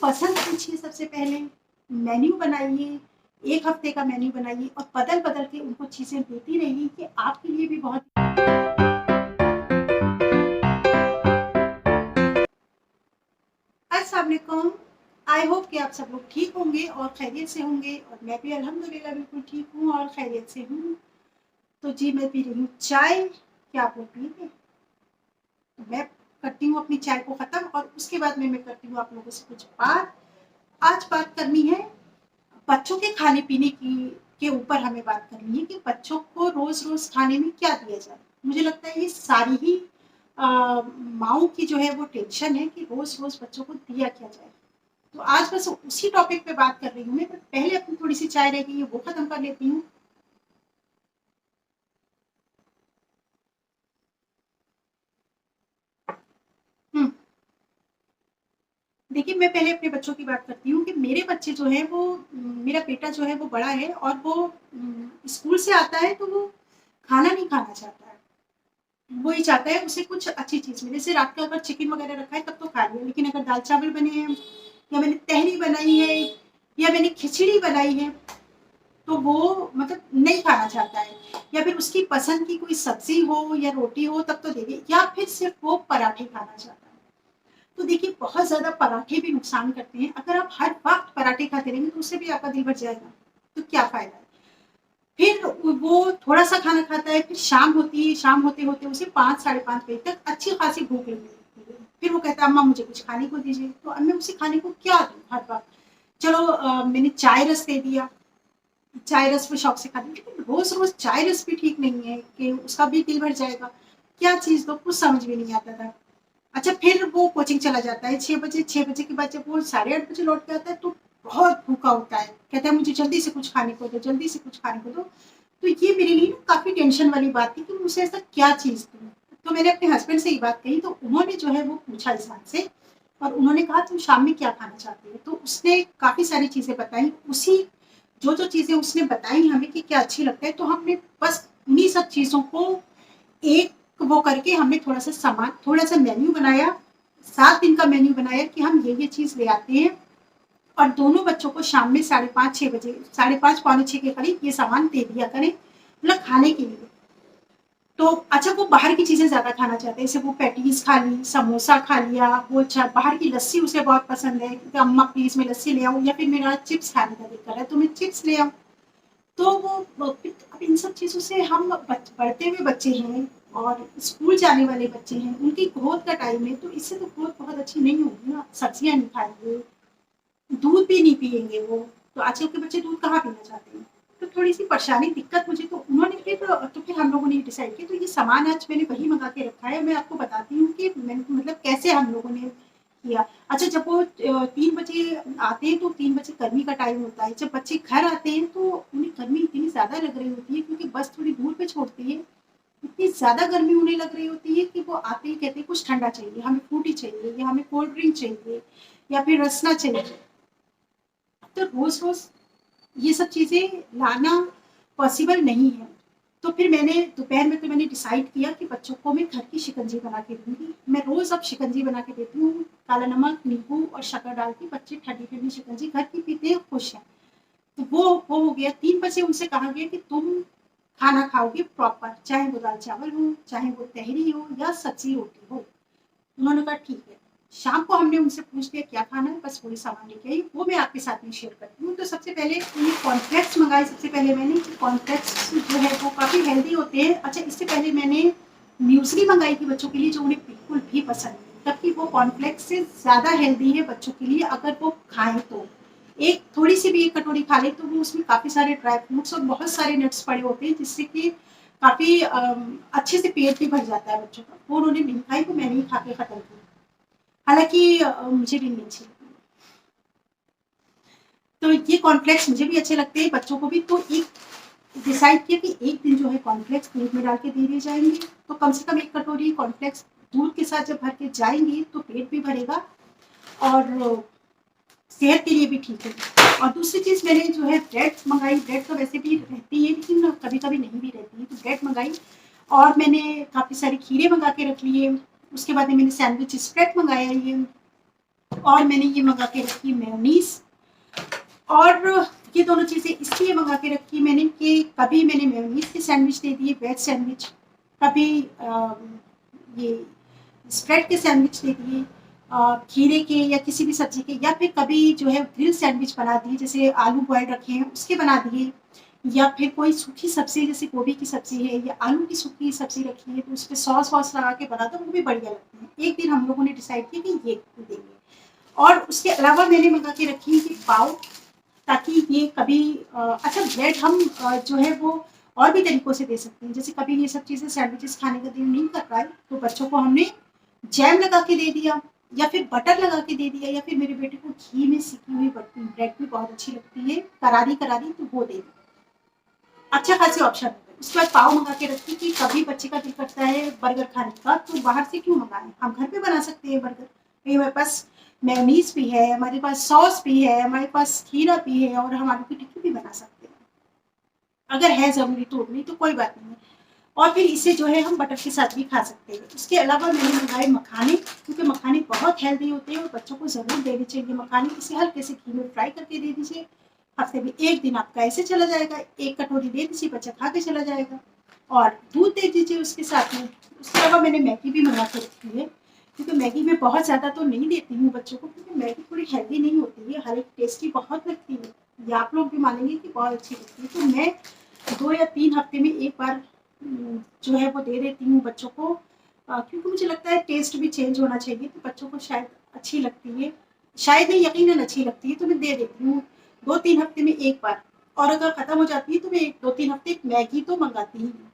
पसंद पूछिए सबसे पहले, मेन्यू बनाइए, 1 हफ्ते का मेन्यू बनाइए और बदल-बदल के उनको चीज़ें देती रहिए कि आपके लिए भी बहुत। अस्सलाम वालेकुम। आई होप कि आप सब लोग ठीक होंगे और खैरियत से होंगे और मैं भी अल्हम्दुलिल्लाह बिल्कुल ठीक हूँ और खैरियत से हूँ। तो जी मैं पी रही हूँ चाय, क्या आप लोग पिएंगे? तो मैं करती हूँ अपनी चाय को ख़त्म और उसके बाद में मैं करती हूँ आप लोगों से कुछ बात। आज बात करनी है बच्चों के खाने-पीने की के ऊपर हमें बात करनी है कि बच्चों को रोज़-रोज़ खाने में क्या दिया जाए? मुझे लगता है ये सारी ही अ, माँओं की जो है वो टेंशन है कि रोज़-रोज़ बच्चों को दिया क्या जाए? तो आज बस उसी टॉपिक पे बात कर रही हूँ मैं, पर पहले अपनी थोड़ी-सी चाय रह गई है वो ख़त्म कर लेती हूँ। हुँ, देखिए मैं पहले अपने बच्चों की बात करती हूँ कि मेरे बच्चे जो हैं वो मेरा बेटा जो है वो बड़ा है और वो स्कूल से आता है तो वो खाना नहीं खाना चाहता है। वो ये चाहता है उसे कुछ अच्छी चीज़ मिले, जैसे रात का अगर चिकन वग़ैरह रखा है तब तो खा लिया, लेकिन अगर दाल-चावल बने हैं या मैंने तहरी बनाई है या मैंने खिचड़ी बनाई है, तो वो मतलब नहीं खाना चाहता है। या फिर उसकी पसंद की कोई सब्ज़ी हो या रोटी हो तब तो दे दें, या फिर सिर्फ़ वो पराठे खाना चाहता है। तो देखिए बहुत ज़्यादा पराठे भी नुकसान करते हैं, अगर आप हर वक़्त पराठे खाते रहेंगे तो उससे भी आपका दिल भर जाएगा, तो क्या फ़ायदा है? फिर वो थोड़ा-सा खाना खाता है, फिर शाम होती है, शाम होते-होते उसे 5 साढ़े 5 बजे तक अच्छी खासी भूख लगने लगती है। फिर वो कहता है अम्मा मुझे कुछ खाने को दीजिए, तो अब मैं उसे खाने को क्या दूँ हर वक़्त? चलो मैंने चाय रस दे दिया, चाय रस वो शौक से खाती है, लेकिन रोज़-रोज़ चाय रस भी ठीक नहीं है कि उसका भी दिल भर जाएगा। क्या चीज़ दो कुछ समझ में नहीं आता था। अच्छा फिर वो कोचिंग चला जाता है 6 बजे, 6 बजे के बाद जब वो साढ़े 8 बजे लौट के आता है तो बहुत भूखा होता है। कहता है मुझे जल्दी से कुछ खाने को दो, जल्दी से कुछ खाने को दो। तो ये मेरे लिए ना काफ़ी टेंशन वाली बात थी कि मुझे ऐसा क्या चीज़ दूँ? तो मैंने अपने हस्बैंड से ये बात कही तो उन्होंने जो है वो पूछा इंसान से और उन्होंने कहा तुम शाम में क्या खाना चाहती हो? तो उसने काफ़ी सारी चीज़ें बताई। उसी जो-जो चीज़ें उसने बताई हमें कि क्या अच्छी लगता है तो हमने बस उन्हीं सब चीज़ों को एक वो करके हमने थोड़ा-सा मेन्यू बनाया, 7 दिन का मेन्यू बनाया कि हम ये चीज़ ले आते हैं और दोनों बच्चों को शाम में साढ़े 5 6 बजे, साढ़े 5 पौने 6 के करीब ये सामान दे दिया करें, मतलब खाने के लिए। तो अच्छा वो बाहर की चीज़ें ज़्यादा खाना चाहते हैं, जैसे वो पैटीज़ खा ली, समोसा खा लिया, वो अच्छा बाहर की लस्सी उसे बहुत पसंद है कि अम्मा प्लीज़ मैं लस्सी ले आऊँ या फिर मेरा चिप्स खाने का दिल कर रहा है तो मैं चिप्स ले आऊँ। तो वो फिर अब इन सब चीज़ों से हम बढ़ते हुए बच्चे हैं और स्कूल जाने वाले बच्चे हैं, उनकी ग्रोथ का टाइम है, तो इससे तो ग्रोथ बहुत अच्छी नहीं होगी ना, सब्जियाँ नहीं खाएँगे, दूध भी नहीं पिएँगे वो, तो आजकल के बच्चे दूध कहाँ पीना चाहते हैं। तो थोड़ी-सी परेशानी दिक्कत मुझे तो उन्होंने फिर हम लोगों ने डिसाइड किया, तो ये सामान आज मैंने वही मँगा के रखा है, मैं आपको बताती हूँ कि मैंने मतलब कैसे हम लोगों ने किया। अच्छा जब वो 3 बजे आते हैं तो 3 बजे गर्मी का टाइम होता है, जब बच्चे घर आते हैं तो उन्हें गर्मी इतनी ज़्यादा लग रही होती है क्योंकि बस थोड़ी दूर पे छोड़ती है, इतनी ज़्यादा गर्मी उन्हें लग रही होती है कि वो आते ही कहते हैं कुछ ठंडा चाहिए, हमें फ्रूटी चाहिए या हमें कोल्ड ड्रिंक चाहिए या फिर रसना चाहिए। तो रोज़-रोज़ ये सब चीज़ें लाना पॉसिबल नहीं है। तो फिर मैंने दोपहर में तो मैंने डिसाइड किया कि बच्चों को मैं घर की शिकंजी बना के दूँगी। मैं रोज़ अब शिकंजी बना के देती हूँ, काला नमक, नींबू और शक्कर डाल के बच्चे ठंडी-ठंडी शिकंजी घर की पीते हैं, खुश हैं। तो वो हो गया 3 बजे उनसे कहा गया कि तुम खाना खाओगे प्रॉपर, चाहे वो दाल-चावल हो, चाहे वो तहरी हो या सब्ज़ी-रोटी हो। उन्होंने कहा ठीक है। शाम को हमने उनसे पूछ लिया क्या खाना है, बस वही सामान लेके आई, वो मैं आपके साथ में शेयर करती हूँ। तो सबसे पहले ये कॉर्नफ्लेक्स मँगाए सबसे पहले मैंने कि कॉर्नफ्लेक्स जो है वो काफ़ी हेल्दी होते हैं। अच्छा इससे पहले मैंने म्यूस्ली मँगाई थी बच्चों के लिए जो उन्हें बिल्कुल भी पसंद नहीं, जबकि वो कॉर्नफ्लेक्स से ज़्यादा हेल्दी है बच्चों के लिए अगर वो खाएँ तो। एक थोड़ी-सी भी एक कटोरी खा लें तो वो उसमें काफ़ी सारे ड्राई फ्रूट्स और बहुत सारे नट्स पड़े होते हैं जिससे कि काफ़ी अच्छे से पेट भी भर जाता है बच्चों का। वो उन्होंने नहीं खाई, वो मैंने ही खा के खत्म की। हालाँकि मुझे भी नहीं अच्छी लगती। तो ये कॉर्नफ्लेक्स मुझे भी अच्छे लगते हैं, बच्चों को भी। तो एक डिसाइड किया कि एक दिन जो है कॉर्नफ्लेक्स दूध में डाल के दे दिए जाएँगे, तो कम से कम 1 कटोरी कॉर्नफ्लेक्स दूध के साथ जब भर के जाएँगी, तो पेट भी भरेगा और सेहत के लिए भी ठीक है। और दूसरी चीज़ मैंने जो है ब्रेड मँगाई, ब्रेड तो वैसे भी रहती है लेकिन कभी-कभी नहीं भी रहती है, तो ब्रेड मँगाई और मैंने काफ़ी सारे खीरे मँगा के रख लिए। उसके बाद में मैंने सैंडविच स्प्रेड मँगाया ये। और मैंने ये मंगा के रखी मेयोनीज। और ये दोनों चीज़ें इसलिए मंगा के रखी मैंने कि कभी मैंने मेयोनीज की सैंडविच दे दिए, वेज सैंडविच, कभी ये स्प्रेड के सैंडविच दे दिए, खीरे के या किसी भी सब्जी के, या फिर कभी जो है ग्रिल सैंडविच बना दिए, जैसे आलू बॉयल रखे हैं उसके बना दिए, या फिर कोई सूखी सब्जी जैसे गोभी की सब्जी है या आलू की सूखी सब्जी रखी है तो उस पर सॉस वॉस लगा के बना दो, वो भी बढ़िया लगती है। एक दिन हम लोगों ने डिसाइड किया कि ये देंगे। और उसके अलावा मैंने मंगा के रखी है कि पाव, ताकि ये कभी अच्छा ब्रेड हम जो है वो और भी तरीकों से दे सकते हैं। जैसे कभी ये सब चीज़ें सैंडविचेस खाने का दिल नहीं कर पाए तो बच्चों को हमने जैम लगा के दे दिया, या फिर बटर लगा के दे दिया, या फिर मेरे बेटे को घी में सिकी हुई ब्रेड भी बहुत अच्छी लगती है, करारी करारी, तो वो दे दी। अच्छा खासे ऑप्शन हो गए। उसके बाद पाव मंगा के रखी कि कभी बच्चे का दिल करता है बर्गर खाने का तो बाहर से क्यों मंगाएं, हम घर पे बना सकते हैं बर्गर। ये हमारे पास मेयोनीज भी है, हमारे पास सॉस भी है, हमारे पास खीरा भी है, और हम आलू की टिक्की भी बना सकते हैं अगर है ज़रूरी तो, नहीं तो कोई बात नहीं है। और फिर इसे जो है हम बटर के साथ भी खा सकते हैं। उसके अलावा मैंने मंगाए मखाने, क्योंकि मखाने बहुत हेल्दी होते हैं और बच्चों को ज़रूर देने चाहिए मखाने। इसे हल्के से घी में फ्राई करके दे दीजिए, हफ्ते में एक दिन आपका ऐसे चला जाएगा, एक कटोरी दे दीजिए, बच्चा खा के चला जाएगा। और दूध दे दीजिए उसके साथ में। उसके अलावा मैंने मैगी भी मंगा के रखी है, क्योंकि मैगी में बहुत ज़्यादा तो नहीं देती हूँ बच्चों को, क्योंकि मैगी थोड़ी हेल्दी नहीं होती है, हर एक टेस्टी बहुत लगती है, ये आप लोग भी मानेंगे कि बहुत अच्छी लगती है। तो मैं 2 या 3 हफ्ते में एक बार जो है वो दे देती हूँ बच्चों को, क्योंकि मुझे लगता है टेस्ट भी चेंज होना चाहिए, तो बच्चों को शायद अच्छी लगती है, शायद नहीं यकीनन अच्छी लगती है, तो मैं दे देती हूँ 2-3 हफ्ते में एक बार। और अगर खत्म हो जाती है तो मैं 2-3 हफ्ते मैगी तो मंगाती ही हूँ।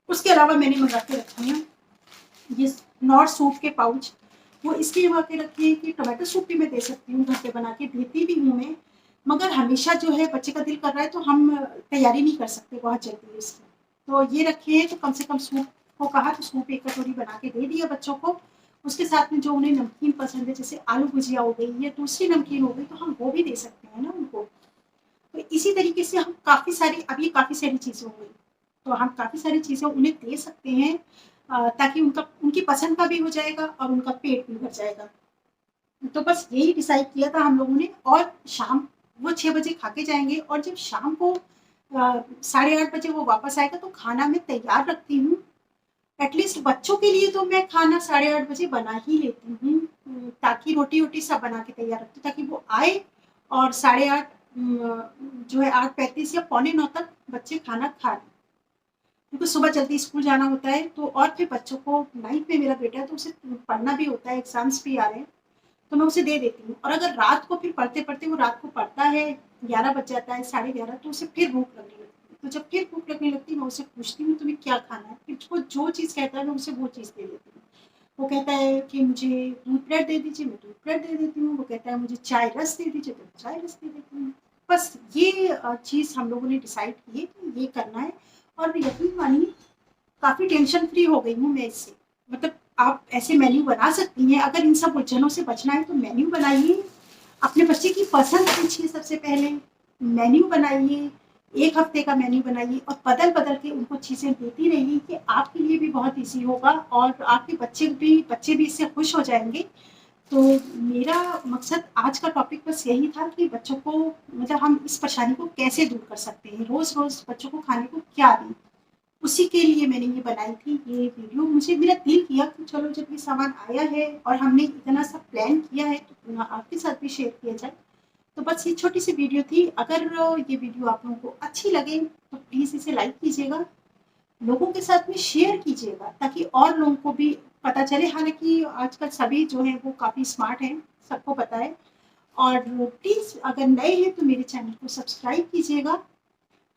उसके अलावा मैंने मंगा के रखी है ये नॉर सूप के पाउच। वो इसलिए मंगा के रखी है कि टोमेटो सूप भी मैं दे सकती हूँ, घर पे बना के देती भी हूँ मैं, मगर हमेशा जो है बच्चे का दिल कर रहा है तो हम तैयारी नहीं कर सकते बहुत जल्दी इसकी। तो ये रखे हैं तो कम से कम सूप को कहा तो सूप एक कटोरी बना के दे दिया बच्चों को। उसके साथ में जो उन्हें नमकीन पसंद है, जैसे आलू भुजिया हो गई या दूसरी नमकीन हो गई, तो हम वो भी दे सकते हैं ना उनको। तो इसी तरीके से हम काफ़ी सारी, अब ये काफ़ी सारी चीज़ें हो गई, तो हम काफ़ी सारी चीज़ें उन्हें दे सकते हैं, ताकि उनकी पसंद का भी हो जाएगा और उनका पेट भी भर जाएगा। तो बस यही डिसाइड किया था हम लोगों ने। और शाम वो 6 बजे खा के जाएँगे, और जब शाम को 8:30 बजे वो वापस आएगा तो खाना मैं तैयार रखती हूँ। एटलीस्ट बच्चों के लिए तो मैं खाना 8:30 बजे बना ही लेती हूँ, ताकि रोटी-वोटी सब बना के तैयार रखती हूँ, ताकि वो आए और 8:30 जो है 8:35 या पौने 9 तक बच्चे खाना खा लें। क्योंकि सुबह जल्दी स्कूल जाना होता है, तो और फिर बच्चों को 9th में मेरा बेटा है तो उसे पढ़ना भी होता है, एग्ज़ाम्स भी आ रहे हैं, तो मैं उसे दे देती हूँ। और अगर रात को फिर पढ़ते-पढ़ते वो रात को पढ़ता है, 11 बज जाता है, 11:30, तो उसे फिर भूख लगने लगती है। तो जब फिर भूख लगने लगती है, मैं उससे पूछती हूँ तुम्हें क्या खाना है? फिर वो जो चीज़ कहता है मैं उसे वो चीज़ दे देती हूँ। वो कहता है कि मुझे दूध ब्रेड दे दीजिए, मैं दूध ब्रेड दे देती हूँ। वो कहता है मुझे चाय रस दे दीजिए, तो चाय रस दे देती हूँ। बस ये चीज़ हम लोगों ने डिसाइड की है कि ये करना है। और यकीन मानिए काफ़ी टेंशन फ्री हो गई हूँ मैं इससे। मतलब आप ऐसे मेन्यू बना सकती हैं, अगर इन सब उलझनों से बचना है तो मेन्यू बनाइए, अपने बच्चे की पसंद पूछिए सबसे पहले, मेन्यू बनाइए, 1 हफ्ते का मेन्यू बनाइए और बदल-बदल के उनको चीज़ें देती रहिए, कि आपके लिए भी बहुत ईज़ी होगा और आपके बच्चे भी इससे खुश हो जाएँगे। तो मेरा मकसद आज का टॉपिक बस यही था कि बच्चों को, मतलब हम इस परेशानी को कैसे दूर कर सकते हैं, रोज़-रोज़ बच्चों को खाने को क्या दें? उसी के लिए मैंने ये बनाई थी ये वीडियो। मुझे मेरा दिल किया कि चलो जब ये सामान आया है और हमने इतना सा प्लान किया है तो क्यों ना आपके साथ भी शेयर किया जाए। तो बस ये छोटी सी वीडियो थी। अगर ये वीडियो आप लोगों को अच्छी लगे तो प्लीज़ इसे लाइक कीजिएगा, लोगों के साथ में शेयर कीजिएगा, ताकि और लोगों को भी पता चले। हालाँकि आजकल सभी जो हैं वो काफ़ी स्मार्ट हैं, सबको पता है। और प्लीज़ अगर नए हैं तो मेरे चैनल को सब्सक्राइब कीजिएगा।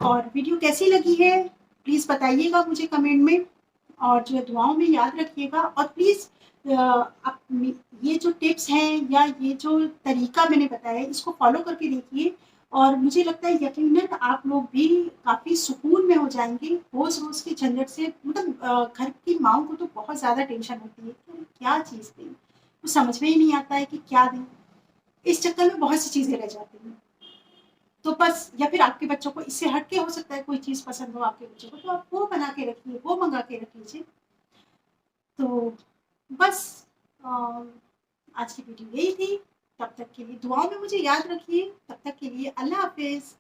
और वीडियो कैसी लगी है प्लीज़ बताइएगा मुझे कमेंट में, और जो है दुआओं में याद रखिएगा। और प्लीज़ आप ये जो टिप्स हैं या ये जो तरीका मैंने बताया है इसको फॉलो करके देखिए, और मुझे लगता है यकीनन आप लोग भी काफ़ी सुकून में हो जाएंगे। रोज़ रोज़ की झंझट से, मतलब घर की माओ को तो बहुत ज़्यादा टेंशन होती है कि क्या चीज़ दें, कुछ समझ में ही नहीं आता है कि क्या दें। इस चक्कर में बहुत सी चीज़ें रह जाती हैं। तो बस, या फिर आपके बच्चों को इससे हट के हो सकता है कोई चीज़ पसंद हो आपके बच्चों को, तो आप वो बना के रखिए, वो मंगा के रख लीजिए। तो बस आज की वीडियो यही थी। तब तक के लिए दुआओं में मुझे याद रखिए। तब तक के लिए अल्लाह हाफ़िज़।